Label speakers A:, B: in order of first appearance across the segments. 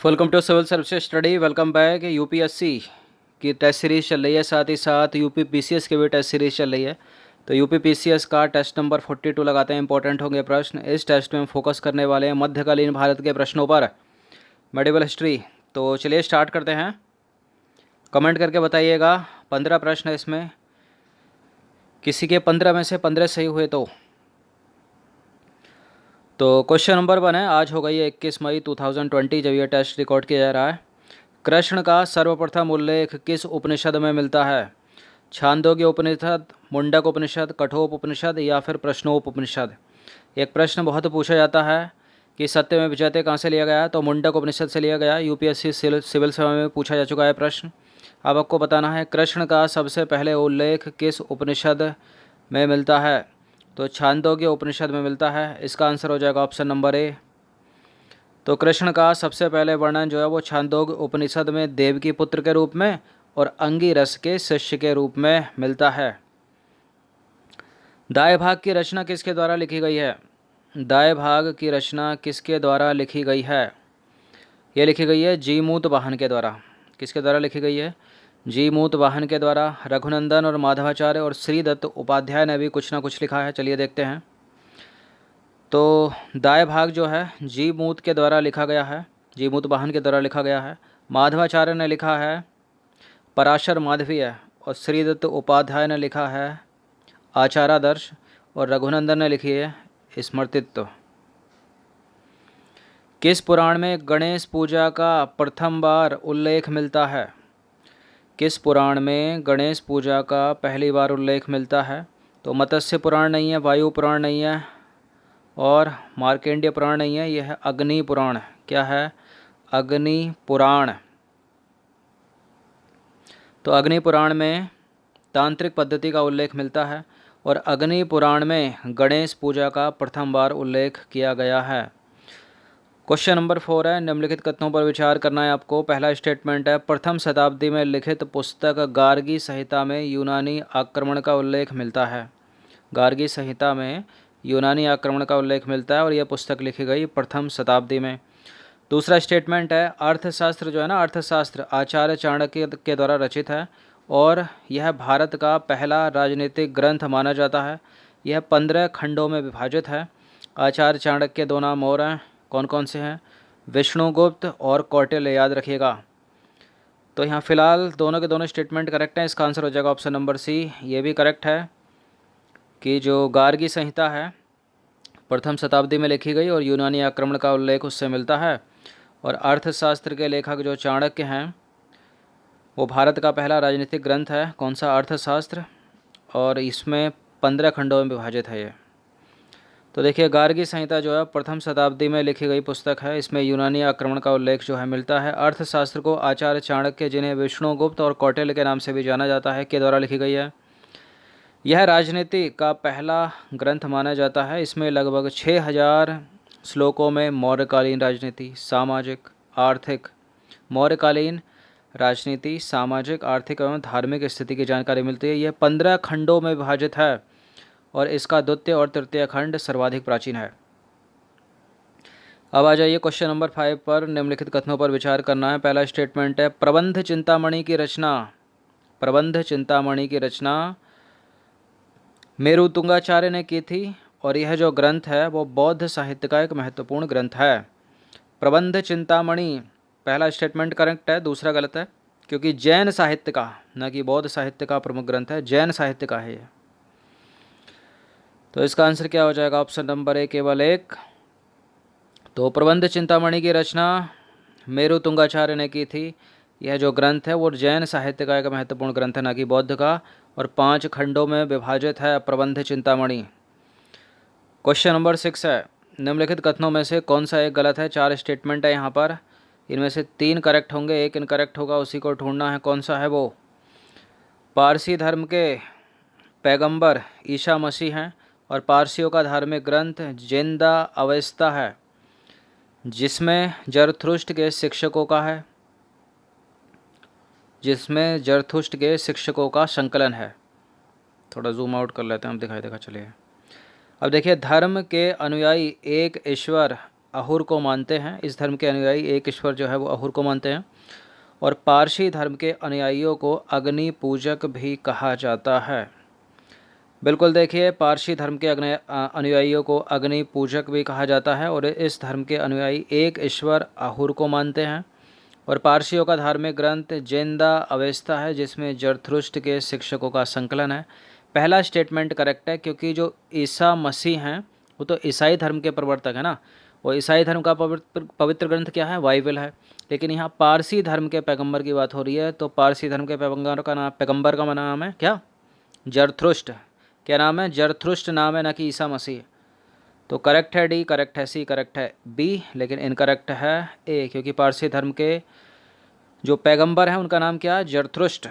A: Welcome to civil services study. Welcome back. UPSC की test series चल रही है, साथ ही साथ यूपी पीसीएस की भी टेस्ट सीरीज़ चल रही है। तो यूपी पीसीएस का टेस्ट नंबर 42 लगाते हैं। इंपॉर्टेंट होंगे प्रश्न। इस टेस्ट में हम फोकस करने वाले हैं मध्यकालीन भारत के प्रश्नों पर, मेडिवल हिस्ट्री। तो चलिए स्टार्ट करते हैं। कमेंट करके बताइएगा। 15 प्रश्न है इसमें, किसी के 15 में से 15 सही हुए तो क्वेश्चन नंबर 1 है। आज हो गई है 21 मई 2020 जब ये टेस्ट रिकॉर्ड किया जा रहा है। कृष्ण का सर्वप्रथम उल्लेख किस उपनिषद में मिलता है? छांदोग्य उपनिषद, मुंडक उपनिषद, कठोप उपनिषद या फिर प्रश्नोप उपनिषद। एक प्रश्न बहुत पूछा जाता है कि सत्य में विजयते कहाँ से लिया गया है, तो मुंडक उपनिषद से लिया गया। यूपीएससी सिविल सेवा में पूछा जा चुका है प्रश्न। अब आपको बताना है कृष्ण का सबसे पहले उल्लेख किस उपनिषद में मिलता है, तो छांदोग्य उपनिषद में मिलता है। इसका आंसर हो जाएगा ऑप्शन नंबर ए। तो कृष्ण का सबसे पहले वर्णन जो है वो छांदोग्य उपनिषद में देव की पुत्र के रूप में और अंगिरस के शिष्य के रूप में मिलता है। दाएं भाग की रचना किसके द्वारा लिखी गई है? दाएं भाग की रचना किसके द्वारा लिखी गई है? ये लिखी गई है जीमूत वाहन के द्वारा। किसके द्वारा लिखी गई है? जीमूत वाहन के द्वारा। रघुनंदन और माधवाचार्य और श्रीदत्त उपाध्याय ने भी कुछ ना कुछ लिखा है। चलिए देखते हैं। तो दाएं भाग जो है जीमूत के द्वारा लिखा गया है, जीमूत वाहन के द्वारा लिखा गया है। माधवाचार्य ने लिखा है पराशर माधवीय और श्रीदत्त उपाध्याय ने लिखा है आचारादर्श और रघुनंदन ने लिखी है स्मृतित्व। किस पुराण में गणेश पूजा का प्रथम बार उल्लेख मिलता है? किस पुराण में गणेश पूजा का पहली बार उल्लेख मिलता है? तो मत्स्य पुराण नहीं है, वायु पुराण नहीं है और मार्केंडीय पुराण नहीं है, यह है अग्नि पुराण। क्या है? अग्नि पुराण। तो अग्नि पुराण में तांत्रिक पद्धति का उल्लेख मिलता है और अग्नि पुराण में गणेश पूजा का प्रथम बार उल्लेख किया गया है। क्वेश्चन नंबर 4 है। निम्नलिखित कथनों पर विचार करना है आपको। पहला स्टेटमेंट है प्रथम शताब्दी में लिखित पुस्तक गार्गी संहिता में यूनानी आक्रमण का उल्लेख मिलता है। गार्गी संहिता में यूनानी आक्रमण का उल्लेख मिलता है और यह पुस्तक लिखी गई प्रथम शताब्दी में। दूसरा स्टेटमेंट है अर्थशास्त्र जो है ना, अर्थशास्त्र आचार्य चाणक्य के द्वारा रचित है और यह भारत का पहला राजनीतिक ग्रंथ माना जाता है। यह 15 खंडों में विभाजित है। आचार्य चाणक्य के दो नाम और हैं, कौन कौन से हैं? विष्णुगुप्त और कौटिल्य, याद रखिएगा। तो यहाँ फिलहाल दोनों के दोनों स्टेटमेंट करेक्ट हैं। इसका आंसर हो जाएगा ऑप्शन नंबर सी। ये भी करेक्ट है कि जो गार्गी संहिता है प्रथम शताब्दी में लिखी गई और यूनानी आक्रमण का उल्लेख उससे मिलता है। और अर्थशास्त्र के लेखक जो चाणक्य हैं वो भारत का पहला राजनीतिक ग्रंथ है। कौन सा? अर्थशास्त्र। और इसमें 15 खंडों में विभाजित है ये। तो देखिए गार्गी संहिता जो है प्रथम शताब्दी में लिखी गई पुस्तक है। इसमें यूनानी आक्रमण का उल्लेख जो है मिलता है। अर्थशास्त्र को आचार्य चाणक्य, जिन्हें विष्णुगुप्त और कौटिल्य के नाम से भी जाना जाता है, के द्वारा लिखी गई है। यह राजनीति का पहला ग्रंथ माना जाता है। इसमें लगभग 6000 श्लोकों में मौर्यकालीन राजनीति, सामाजिक, आर्थिक, मौर्यकालीन राजनीति, सामाजिक, आर्थिक एवं धार्मिक स्थिति की जानकारी मिलती है। यह 15 खंडों में विभाजित है और इसका द्वितीय और तृतीय खंड सर्वाधिक प्राचीन है। अब आ जाइए क्वेश्चन नंबर 5 पर। निम्नलिखित कथनों पर विचार करना है। पहला स्टेटमेंट है प्रबंध चिंतामणि की रचना, प्रबंध चिंतामणि की रचना मेरुतुंगाचार्य ने की थी और यह जो ग्रंथ है वो बौद्ध साहित्य का एक महत्वपूर्ण ग्रंथ है। प्रबंध चिंतामणि पहला स्टेटमेंट करेक्ट है, दूसरा गलत है, क्योंकि जैन साहित्य का, न कि बौद्ध साहित्य का प्रमुख ग्रंथ है, जैन साहित्य का है ये। तो इसका आंसर क्या हो जाएगा? ऑप्शन नंबर ए, केवल एक। तो प्रबंध चिंतामणि की रचना मेरुतुंगाचार्य ने की थी। यह जो ग्रंथ है वो जैन साहित्य का एक महत्वपूर्ण ग्रंथ है, न कि बौद्ध का, और 5 खंडों में विभाजित है प्रबंध चिंतामणि। क्वेश्चन नंबर 6 है। निम्नलिखित कथनों में से कौन सा एक गलत है? 4 स्टेटमेंट है यहाँ पर, इनमें से 3 करेक्ट होंगे, एक इनकरेक्ट होगा, उसी को ढूंढना है कौन सा है वो। पारसी धर्म के पैगंबर ईसा मसीह हैं और पारसियों का धार्मिक ग्रंथ जिंदा अवेस्ता है, जिसमें जरथुष्ट्र के शिक्षकों का है, जिसमें जरथुष्ट्र के शिक्षकों का संकलन है। थोड़ा जूम आउट कर लेते हैं हम, दिखाई देगा। चलिए अब देखिए, धर्म के अनुयायी एक ईश्वर अहुर को मानते हैं। इस धर्म के अनुयायी एक ईश्वर जो है वो अहुर को मानते हैं। और पारसी धर्म के अनुयायियों को अग्नि पूजक भी कहा जाता है। बिल्कुल देखिए, पारसी धर्म के अनुयायियों को अग्नि पूजक भी कहा जाता है और इस धर्म के अनुयायी एक ईश्वर अहुर को मानते हैं। और पारसियों का धार्मिक ग्रंथ जिंदा अवेस्ता है, जिसमें जरथुष्ट्र के शिक्षकों का संकलन है। पहला स्टेटमेंट करेक्ट है, क्योंकि जो ईसा मसीह हैं वो तो ईसाई धर्म के प्रवर्तक है ना, और ईसाई धर्म का पवित्र ग्रंथ क्या है? बाइबल है। लेकिन यहाँ पारसी धर्म के पैगंबर की बात हो रही है, तो पारसी धर्म के पैगंबर का नाम है क्या? जरथुष्ट्र। क्या नाम है? जरथुष्ट्र नाम है, ना कि ईसा मसीह। तो करेक्ट है डी, करेक्ट है सी, करेक्ट है बी, लेकिन इनकरेक्ट है ए, क्योंकि पारसी धर्म के जो पैगंबर हैं उनका नाम क्या है? जरथुष्ट्र।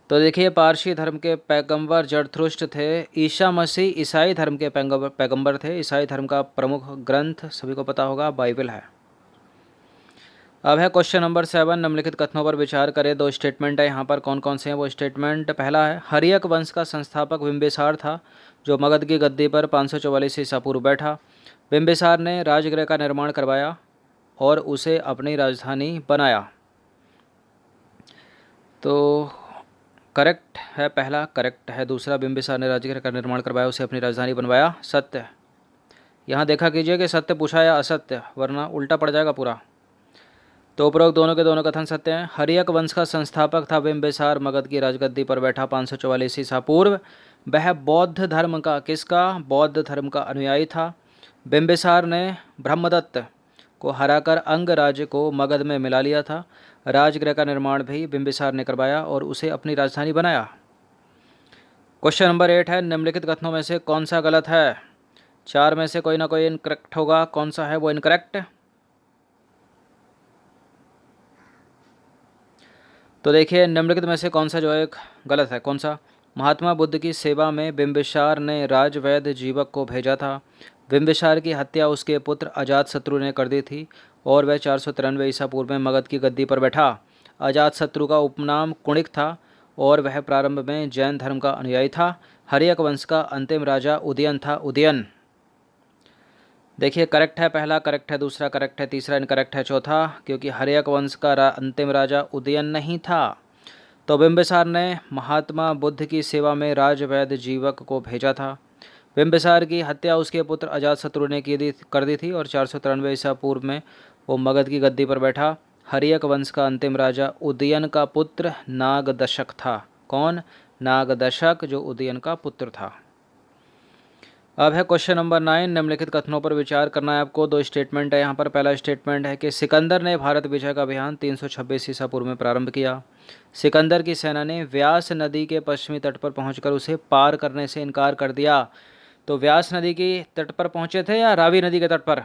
A: तो देखिए, पारसी धर्म के पैगंबर जरथुष्ट्र थे। ईसा मसीह ईसाई धर्म के पैगंबर थे। ईसाई धर्म का प्रमुख ग्रंथ सभी को पता होगा बाइबल है। अब है क्वेश्चन नंबर 7, निम्नलिखित कथनों पर विचार करें। दो स्टेटमेंट है यहाँ पर, कौन कौन से हैं वो स्टेटमेंट। पहला है, हर्यक वंश का संस्थापक बिंबिसार था, जो मगध की गद्दी पर 544 ईसा पूर्व बैठा। बिंबिसार ने राजगृह का निर्माण करवाया और उसे अपनी राजधानी बनाया। तो करेक्ट है पहला, करेक्ट है दूसरा। बिंबिसार ने राजगृह का निर्माण करवाया, उसे अपनी राजधानी बनवाया, सत्य। यहाँ देखा कीजिए कि सत्य पूछा या असत्य, वरना उल्टा पड़ जाएगा पूरा। तो उपरोक्त दोनों के दोनों कथन सत्य हैं। हर्यक वंश का संस्थापक था बिंबिसार, मगध की राजगद्दी पर बैठा 544 ईसा पूर्व। वह बौद्ध धर्म का, किसका? बौद्ध धर्म का अनुयायी था। बिंबिसार ने ब्रह्मदत्त को हराकर अंग राज्य को मगध में मिला लिया था। राजगृह का निर्माण भी बिंबिसार ने करवाया और उसे अपनी राजधानी बनाया। क्वेश्चन नंबर 8 है, निम्नलिखित कथनों में से कौन सा गलत है? 4 में से कोई ना कोई इनकरेक्ट होगा, कौन सा है वो इनकरेक्ट? तो देखिए, निम्नलिखित में से कौन सा जो है गलत है, कौन सा? महात्मा बुद्ध की सेवा में बिंबिसार ने राजवैद्य जीवक को भेजा था। बिंबिसार की हत्या उसके पुत्र अजातशत्रु ने कर दी थी और वह 493 ईसा पूर्व में मगध की गद्दी पर बैठा। अजातशत्रु का उपनाम कुणिक था और वह प्रारंभ में जैन धर्म का अनुयायी था। हर्यक वंश का अंतिम राजा उदयन था, उदयन। देखिए, करेक्ट है पहला, करेक्ट है दूसरा, करेक्ट है तीसरा, इनकरेक्ट है चौथा, क्योंकि हर्यक वंश का अंतिम राजा उदयन नहीं था। तो बिंबिसार ने महात्मा बुद्ध की सेवा में राजवैद्य जीवक को भेजा था। बिंबिसार की हत्या उसके पुत्र अजातशत्रु ने कर दी थी और 493 ईसा पूर्व में वो मगध की गद्दी पर बैठा। हर्यक वंश का अंतिम राजा उदयन का पुत्र नागदशक था। कौन? नागदशक, जो उदयन का पुत्र था। अब है क्वेश्चन नंबर 9, निम्नलिखित कथनों पर विचार करना है आपको। दो स्टेटमेंट है यहाँ पर। पहला स्टेटमेंट है कि सिकंदर ने भारत विजय का अभियान 326 ईसा पूर्व में प्रारंभ किया। सिकंदर की सेना ने व्यास नदी के पश्चिमी तट पर पहुंचकर उसे पार करने से इनकार कर दिया। तो व्यास नदी के तट पर पहुंचे थे या रावी नदी के तट पर?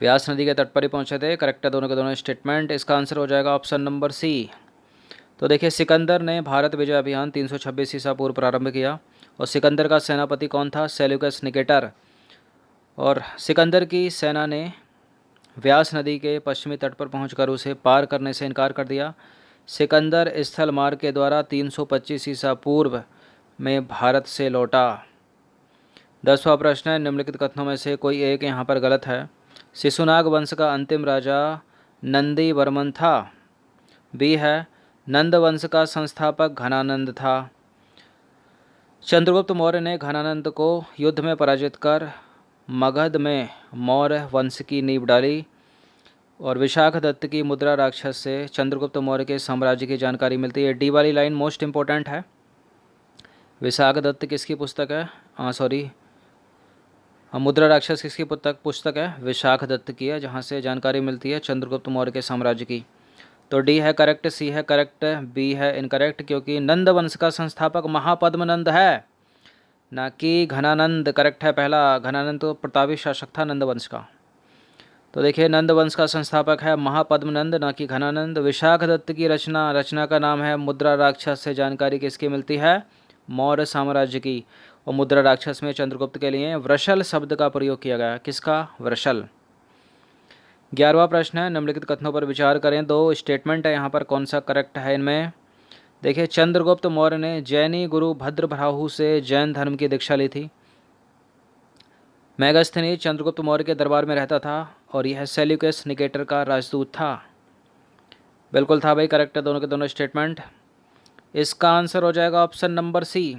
A: व्यास नदी के तट पर ही पहुंचे थे। करेक्ट है दोनों के दोनों स्टेटमेंट। इसका आंसर हो जाएगा ऑप्शन नंबर सी। तो देखिए, सिकंदर ने भारत विजय अभियान 326 ईसा पूर्व प्रारंभ किया और सिकंदर का सेनापति कौन था? Seleucus Nicator. और सिकंदर की सेना ने व्यास नदी के पश्चिमी तट पर पहुंचकर उसे पार करने से इनकार कर दिया। सिकंदर स्थल मार्ग के द्वारा 325 ईसा पूर्व में भारत से लौटा। 10वां प्रश्न है, निम्नलिखित कथनों में से कोई एक यहाँ पर गलत है। शिशुनाग वंश का अंतिम राजा नंदी वर्मन था। बी है, नंद वंश का संस्थापक घनानंद था। चंद्रगुप्त मौर्य ने घनानंद को युद्ध में पराजित कर मगध में मौर्य वंश की नींव डाली। और विशाखदत्त की मुद्रा राक्षस से चंद्रगुप्त मौर्य के साम्राज्य की जानकारी मिलती है। डी वाली लाइन मोस्ट इंपॉर्टेंट है। विशाखदत्त किसकी पुस्तक है? सॉरी, मुद्रा राक्षस किसकी पुस्तक है? विशाखदत्त की है, जहाँ से जानकारी मिलती है चंद्रगुप्त मौर्य के साम्राज्य की। तो डी है करेक्ट, सी है करेक्ट, बी है इनकरेक्ट, क्योंकि नंद वंश का संस्थापक महापद्मनंद है, ना कि घनानंद। करेक्ट है पहला, घनानंद तो प्रतापी शासक था नंद वंश का। तो देखिए, नंद वंश का संस्थापक है महापद्मनंद, ना कि घनानंद। विशाखदत्त की रचना का नाम है मुद्रा राक्षस, से जानकारी किसकी मिलती है? मौर्य साम्राज्य की। और मुद्रा राक्षस में चंद्रगुप्त के लिए वृषल शब्द का प्रयोग किया गया। किसका? वृषल। 11वां प्रश्न है, निम्नलिखित कथनों पर विचार करें। दो स्टेटमेंट है यहाँ पर, कौन सा करेक्ट है इनमें? देखिए, चंद्रगुप्त मौर्य ने जैनी गुरु भद्रभ्राहु से जैन धर्म की दीक्षा ली थी। मेगास्थनीज चंद्रगुप्त मौर्य के दरबार में रहता था और यह सेल्यूकस निकेटर का राजदूत था। बिल्कुल था भाई, करेक्ट है दोनों के दोनों स्टेटमेंट। इसका आंसर हो जाएगा ऑप्शन नंबर सी।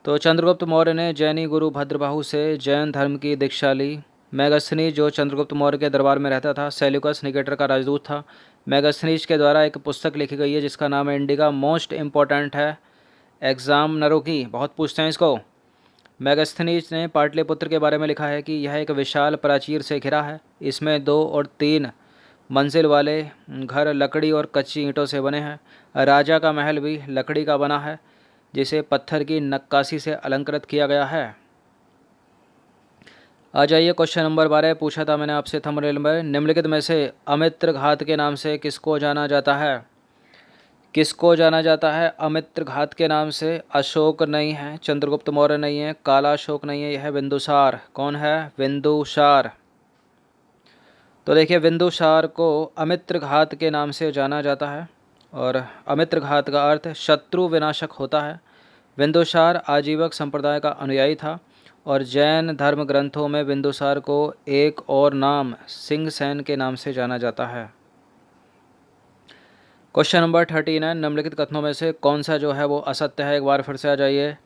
A: तो चंद्रगुप्त मौर्य ने जैनी गुरु भद्रबाहु से जैन धर्म की दीक्षा ली। मेगास्थनीज जो चंद्रगुप्त मौर्य के दरबार में रहता था, सेल्यूकस निकेटर का राजदूत था। मेगास्थनीज के द्वारा एक पुस्तक लिखी गई है जिसका नाम है इंडिका, मोस्ट इम्पॉर्टेंट है एग्जामिनरों की, बहुत पूछते हैं इसको। मेगास्थनीज ने पाटलिपुत्र के बारे में लिखा है कि यह एक विशाल प्राचीर से घिरा है। इसमें 2 और 3 मंजिल वाले घर लकड़ी और कच्ची ईंटों से बने हैं। राजा का महल भी लकड़ी का बना है जिसे पत्थर की नक्काशी से अलंकृत किया गया है। आ जाइए क्वेश्चन नंबर 12। पूछा था मैंने आपसे थंबनेल में, निम्नलिखित में से अमित्र घात के नाम से किसको जाना जाता है? किसको जाना जाता है अमित्र घात के नाम से? अशोक नहीं है, चंद्रगुप्त मौर्य नहीं है, काला अशोक नहीं है, यह है बिंदुसार। कौन है? बिंदुसार। तो देखिए, बिंदुसार को अमित्र घात के नाम से जाना जाता है और अमित्र घात का अर्थ शत्रु विनाशक होता है। बिंदुसार आजीवक संप्रदाय का अनुयायी था और जैन धर्म ग्रंथों में बिंदुसार को एक और नाम सिंहसेन के नाम से जाना जाता है। क्वेश्चन नंबर 13 है, निम्नलिखित कथनों में से कौन सा जो है वो असत्य है? एक बार फिर से आ जाइए।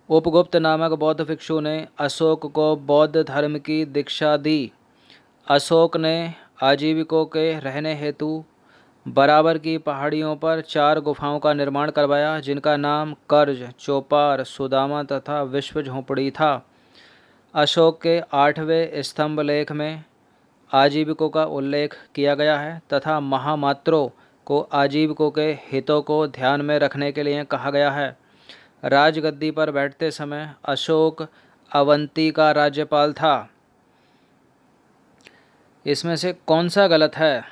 A: उपगुप्त नामक बौद्ध भिक्षु ने अशोक को बौद्ध धर्म की दीक्षा दी। अशोक ने आजीविकों के रहने हेतु बराबर की पहाड़ियों पर 4 गुफाओं का निर्माण करवाया जिनका नाम कर्ज, चौपार, सुदामा तथा विश्व झोंपड़ी था। अशोक के 8वें स्तंभ लेख में आजीविकों का उल्लेख किया गया है तथा महामात्रों को आजीविकों के हितों को ध्यान में रखने के लिए कहा गया है। राजगद्दी पर बैठते समय अशोक अवंती का राज्यपाल था। इसमें से कौन सा गलत है?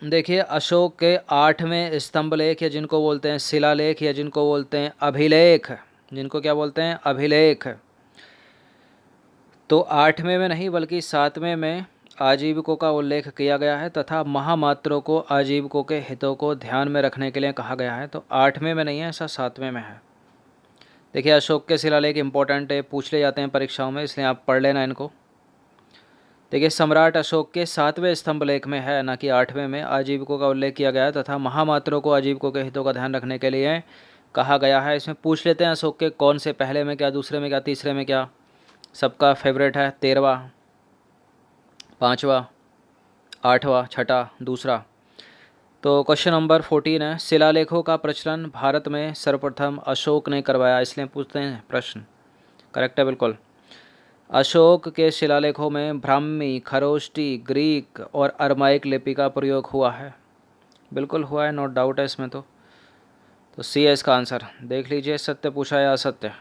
A: देखिए, अशोक के 8वें स्तंभ लेख या जिनको बोलते हैं शिलालेख या जिनको बोलते हैं अभिलेख, जिनको क्या बोलते हैं? अभिलेख, तो 8वें में नहीं बल्कि 7वें में आजीविकों का उल्लेख किया गया है तथा महामात्रों को आजीविकों के हितों को ध्यान में रखने के लिए कहा गया है। तो 8वें में नहीं है, ऐसा 7वें में है। देखिए, अशोक के शिलालेख इंपॉर्टेंट है, पूछ ले जाते हैं परीक्षाओं में, इसलिए आप पढ़ लेना इनको। देखिए, सम्राट अशोक के 7वें स्तंभ लेख में है, ना कि 8वें में, आजीविकों का उल्लेख किया गया है तथा महामात्रों को आजीविकों के हितों का ध्यान रखने के लिए कहा गया है। इसमें पूछ लेते हैं अशोक के कौन से, पहले में क्या, दूसरे में क्या, तीसरे में क्या? सबका फेवरेट है 13वां, 5वां, 8वां, छठा, दूसरा। तो क्वेश्चन नंबर 14 है, शिलालेखों का प्रचलन भारत में सर्वप्रथम अशोक ने करवाया, इसलिए पूछते हैं प्रश्न। करेक्ट है बिल्कुल। अशोक के शिलालेखों में ब्राह्मी, खरोष्टी, ग्रीक और अरमाइक लिपि का प्रयोग हुआ है। बिल्कुल हुआ है, नो डाउट है इसमें। तो सी है इसका आंसर। देख लीजिए, सत्य पूछा या असत्य।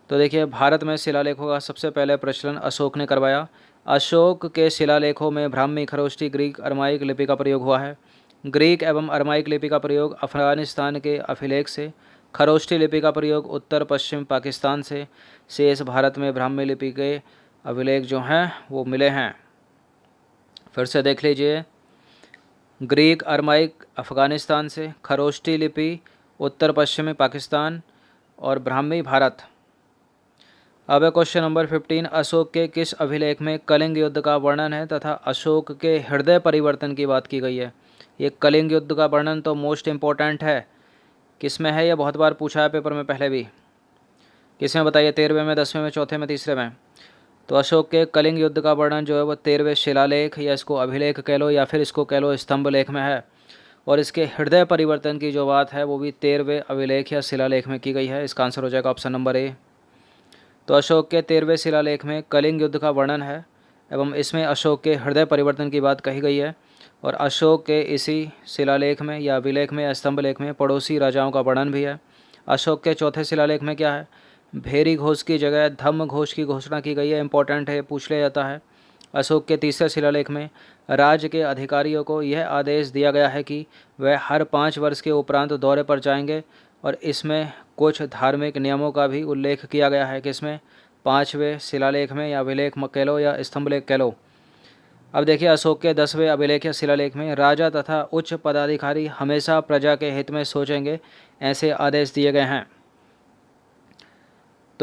A: तो देखिए, भारत में शिलालेखों का सबसे पहले प्रचलन अशोक ने करवाया। अशोक के शिलालेखों में ब्राह्मी, खरोष्टी, ग्रीक, अरमाइक लिपि का प्रयोग हुआ है। ग्रीक एवं अरमाइक लिपि का प्रयोग अफगानिस्तान के अभिलेख से, खरोष्टी लिपि का प्रयोग उत्तर पश्चिम पाकिस्तान से, शेष भारत में ब्राह्मी लिपि के अभिलेख जो हैं वो मिले हैं। फिर से देख लीजिए, ग्रीक अरमाइक अफगानिस्तान से, खरोष्टी लिपि उत्तर पश्चिमी पाकिस्तान और ब्राह्मी भारत। अब क्वेश्चन नंबर 15, अशोक के किस अभिलेख में कलिंग युद्ध का वर्णन है तथा अशोक के हृदय परिवर्तन की बात की गई है? ये कलिंग युद्ध का वर्णन तो मोस्ट इम्पोर्टेंट है। किस में है? ये बहुत बार पूछा है पेपर में पहले भी। किस में बताइए? 13वें में, 10वें में, चौथे में, तीसरे में? तो अशोक के कलिंग युद्ध का वर्णन जो है वो 13वें शिलालेख या इसको अभिलेख कह लो या फिर इसको कह लो स्तंभ लेख में है। और इसके हृदय परिवर्तन की जो बात है वो भी 13वें अभिलेख या शिलालेख में की गई है। इसका आंसर हो जाएगा ऑप्शन नंबर ए। तो अशोक के 13वें शिलालेख में कलिंग युद्ध का वर्णन है एवं इसमें अशोक के हृदय परिवर्तन की बात कही गई है। और अशोक के इसी शिलालेख में या अभिलेख में या स्तंभ लेख में पड़ोसी राजाओं का वर्णन भी है। अशोक के चौथे शिलालेख में क्या है? भेरी घोष की जगह धम्म घोष की घोषणा की गई है। इंपॉर्टेंट है, पूछ लिया जाता है। अशोक के तीसरे शिलालेख में राज्य के अधिकारियों को यह आदेश दिया गया है कि वह हर 5 वर्ष के उपरांत दौरे पर जाएंगे और इसमें कुछ धार्मिक नियमों का भी उल्लेख किया गया है। किसमें? 5वें शिलालेख में या अभिलेख कह लो या स्तंभ लेख कह लो। अब देखिए, अशोक के 10वें अभिलेख या शिलालेख में राजा तथा उच्च पदाधिकारी हमेशा प्रजा के हित में सोचेंगे, ऐसे आदेश दिए गए हैं।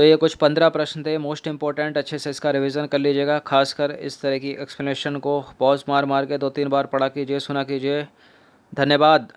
A: तो ये कुछ 15 प्रश्न थे मोस्ट इंपॉर्टेंट, अच्छे से इसका रिवीजन कर लीजिएगा। खासकर इस तरह की एक्सप्लेनेशन को पॉज मार मार के 2-3 बार पढ़ा कीजिए, सुना कीजिए। धन्यवाद।